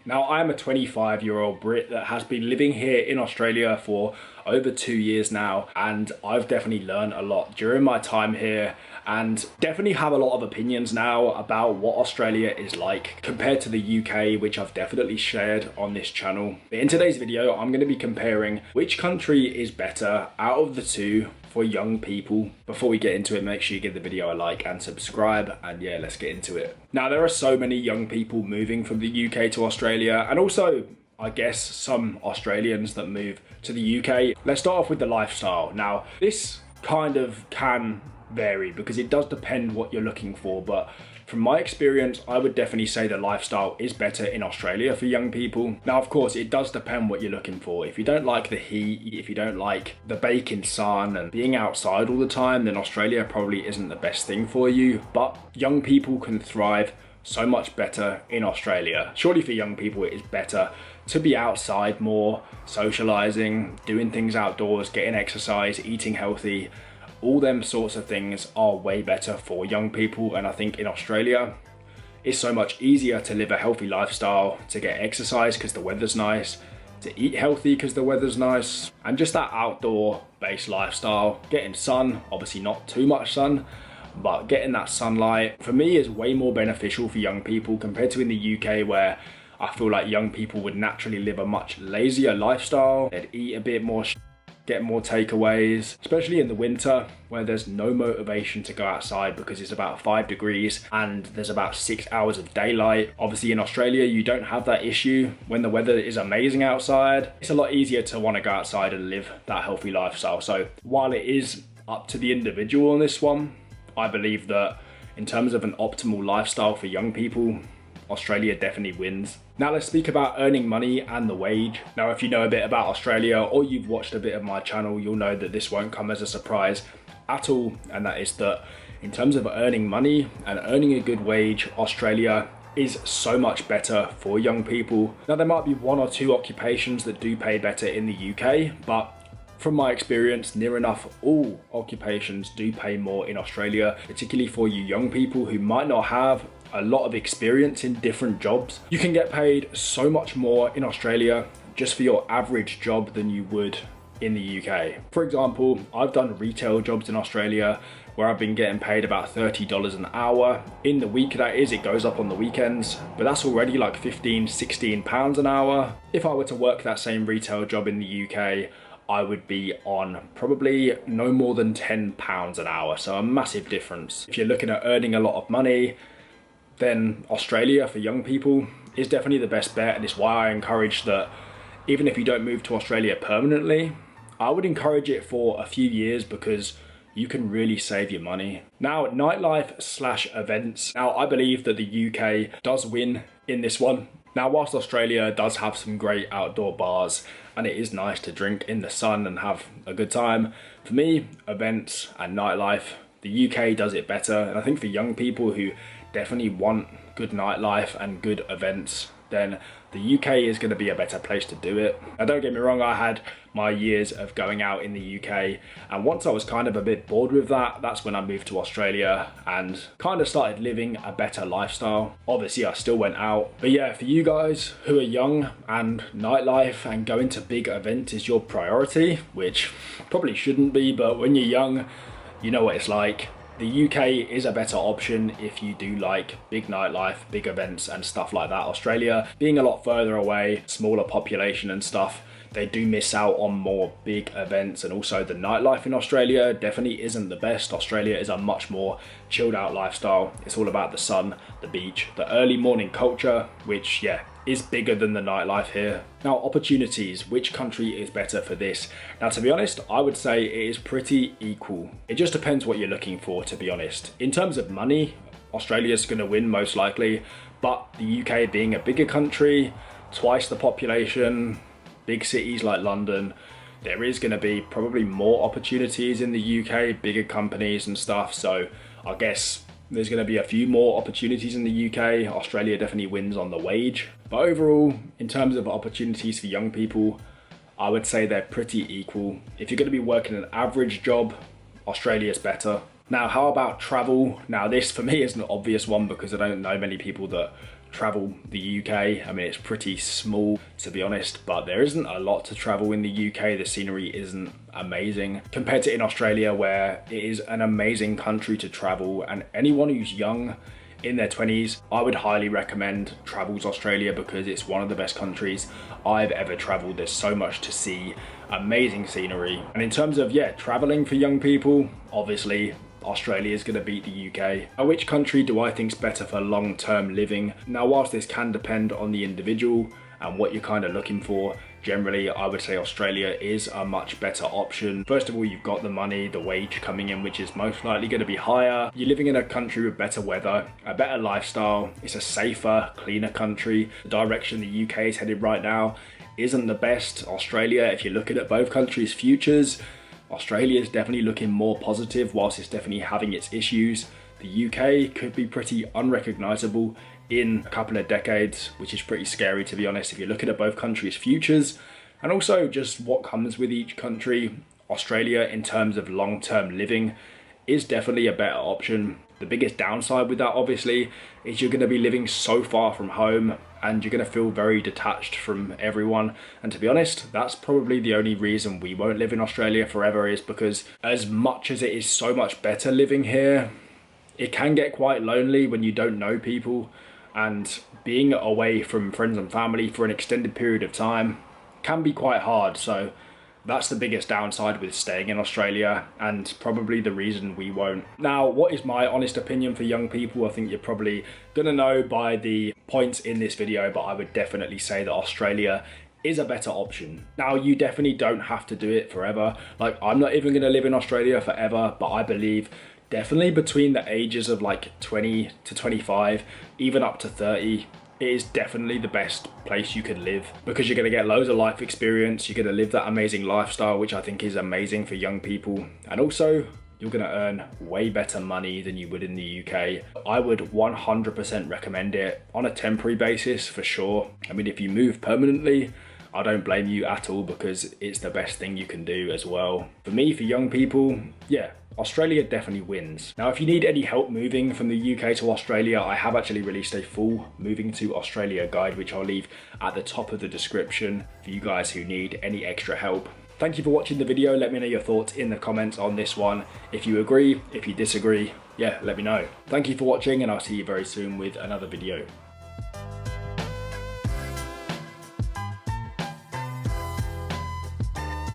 Now, I'm a 25-year-old Brit that has been living here in Australia for over 2 years now, and I've definitely learned a lot during my time here, and definitely have a lot of opinions now about what Australia is like compared to the UK, which I've definitely shared on this channel. But in today's video, I'm going to be comparing which country is better out of the two for young people. Before we get into it, make sure you give the video a like and subscribe, and yeah, let's get into it. Now, there are so many young people moving from the UK to Australia, and also I guess some Australians that move to the UK. Let's start off with the lifestyle. Now, this kind of can vary because it does depend what you're looking for, but from my experience, I would definitely say the lifestyle is better in Australia for young people. Now, of course, it does depend what you're looking for. If you don't like the heat, if you don't like the baking sun and being outside all the time, then Australia probably isn't the best thing for you. But young people can thrive so much better in Australia. Surely for young people, it is better to be outside more, socializing, doing things outdoors, getting exercise, eating healthy. All them sorts of things are way better for young people, and I think in Australia it's so much easier to live a healthy lifestyle, to get exercise because the weather's nice, to eat healthy because the weather's nice, and just that outdoor based lifestyle. Getting sun, obviously not too much sun, but getting that sunlight for me is way more beneficial for young people compared to in the UK, where I feel like young people would naturally live a much lazier lifestyle. They'd eat a bit more, get more takeaways, especially in the winter where there's no motivation to go outside because it's about 5 degrees and there's about 6 hours of daylight. Obviously in Australia, you don't have that issue when the weather is amazing outside. It's a lot easier to want to go outside and live that healthy lifestyle. So while it is up to the individual on this one, I believe that in terms of an optimal lifestyle for young people, Australia definitely wins. Now let's speak about earning money and the wage. Now, if you know a bit about Australia or you've watched a bit of my channel, you'll know that this won't come as a surprise at all. And that is that in terms of earning money and earning a good wage, Australia is so much better for young people. Now, there might be one or two occupations that do pay better in the UK, but from my experience, near enough all occupations do pay more in Australia, particularly for you young people who might not have a lot of experience in different jobs. You can get paid so much more in Australia just for your average job than you would in the UK. For example, I've done retail jobs in Australia where I've been getting paid about $30 an hour. In the week, that is, it goes up on the weekends, but that's already like 15, 16 pounds an hour. If I were to work that same retail job in the UK, I would be on probably no more than £10 an hour. So a massive difference. If you're looking at earning a lot of money, then Australia for young people is definitely the best bet. And it's why I encourage that even if you don't move to Australia permanently, I would encourage it for a few years because you can really save your money. Now, nightlife / events. Now, I believe that the UK does win in this one. Now, whilst Australia does have some great outdoor bars and it is nice to drink in the sun and have a good time, for me, events and nightlife, the UK does it better. And I think for young people who definitely want good nightlife and good events, then the UK is going to be a better place to do it. Now, don't get me wrong, I had my years of going out in the UK, and once I was kind of a bit bored with that, that's when I moved to Australia and kind of started living a better lifestyle. Obviously, I still went out, but yeah, for you guys who are young and nightlife and going to big events is your priority, which probably shouldn't be, but when you're young, you know what it's like. The UK is a better option if you do like big nightlife, big events and stuff like that. Australia being a lot further away, smaller population and stuff, they do miss out on more big events, and also the nightlife in Australia definitely isn't the best. Australia is a much more chilled out lifestyle. It's all about the sun, the beach, the early morning culture, which yeah, is bigger than the nightlife here. Now, opportunities, which country is better for this? Now, to be honest, I would say it is pretty equal. It just depends what you're looking for, to be honest. In terms of money, Australia's going to win most likely, but the UK being a bigger country, twice the population, big cities like London, there is going to be probably more opportunities in the UK, bigger companies and stuff. So I guess there's going to be a few more opportunities in the UK. Australia definitely wins on the wage. But overall, in terms of opportunities for young people, I would say they're pretty equal. If you're going to be working an average job, Australia's better. Now, how about travel? Now, this for me is an obvious one because I don't know many people that travel the UK. I mean, it's pretty small, to be honest, but there isn't a lot to travel in the UK. The scenery isn't amazing compared to in Australia, where it is an amazing country to travel, and anyone who's young in their 20s, I would highly recommend travels Australia because it's one of the best countries I've ever traveled. There's so much to see, amazing scenery. And in terms of, yeah, traveling for young people, obviously Australia is going to beat the UK. Now, which country do I think is better for long-term living? Now, whilst this can depend on the individual and what you're kind of looking for, generally I would say Australia is a much better option. First of all, you've got the money, the wage coming in, which is most likely going to be higher. You're living in a country with better weather, a better lifestyle. It's a safer, cleaner country. The direction the UK is headed right now isn't the best. Australia, if you're looking at both countries' futures, Australia is definitely looking more positive, whilst it's definitely having its issues. The UK could be pretty unrecognisable in a couple of decades, which is pretty scary, to be honest, if you're looking at both countries' futures. And also just what comes with each country. Australia, in terms of long-term living, is definitely a better option. The biggest downside with that, obviously, is you're going to be living so far from home and you're going to feel very detached from everyone. And to be honest, that's probably the only reason we won't live in Australia forever, is because as much as it is so much better living here, it can get quite lonely when you don't know people, and being away from friends and family for an extended period of time can be quite hard. So that's the biggest downside with staying in Australia, and probably the reason we won't. Now, what is my honest opinion for young people? I think you're probably gonna know by the points in this video, but I would definitely say that Australia is a better option. Now, you definitely don't have to do it forever. Like, I'm not even gonna live in Australia forever, but I believe definitely between the ages of like 20 to 25, even up to 30, it is definitely the best place you could live, because you're going to get loads of life experience. You're going to live that amazing lifestyle, which I think is amazing for young people. And also, you're going to earn way better money than you would in the UK. I would 100% recommend it on a temporary basis for sure. I mean, if you move permanently, I don't blame you at all, because it's the best thing you can do as well. For me, for young people, yeah, Australia definitely wins. Now, if you need any help moving from the UK to Australia, I have actually released a full moving to Australia guide, which I'll leave at the top of the description for you guys who need any extra help. Thank you for watching the video. Let me know your thoughts in the comments on this one. If you agree, if you disagree, yeah, let me know. Thank you for watching, and I'll see you very soon with another video.